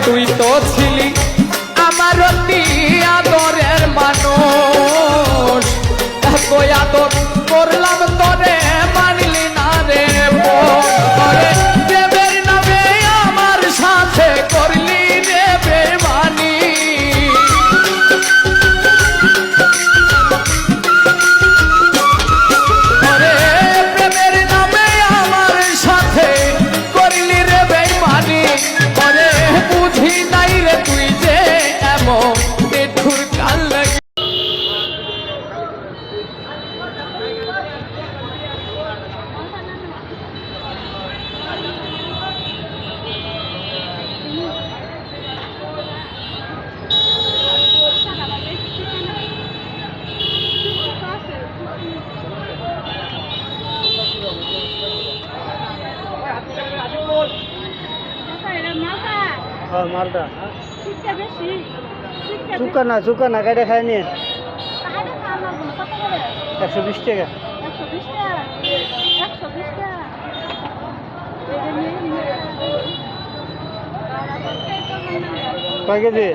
তুই তো ছিলি আমার অতি আদরের মানুষ, এত আদর করলাম তোরে মানলি না রে তোরে প্রেমের নামে আমার সাথে করলি রে বেমানি। তোরে প্রেমের নামে আমার সাথে করলি রে বেমানি। তোরে বুঝি নাই রে তুই যে এমন নিঠুর কাল লাগে। মালটা চুকা না গাড়ি খায় নি 120 টাকা। কয় কেজি?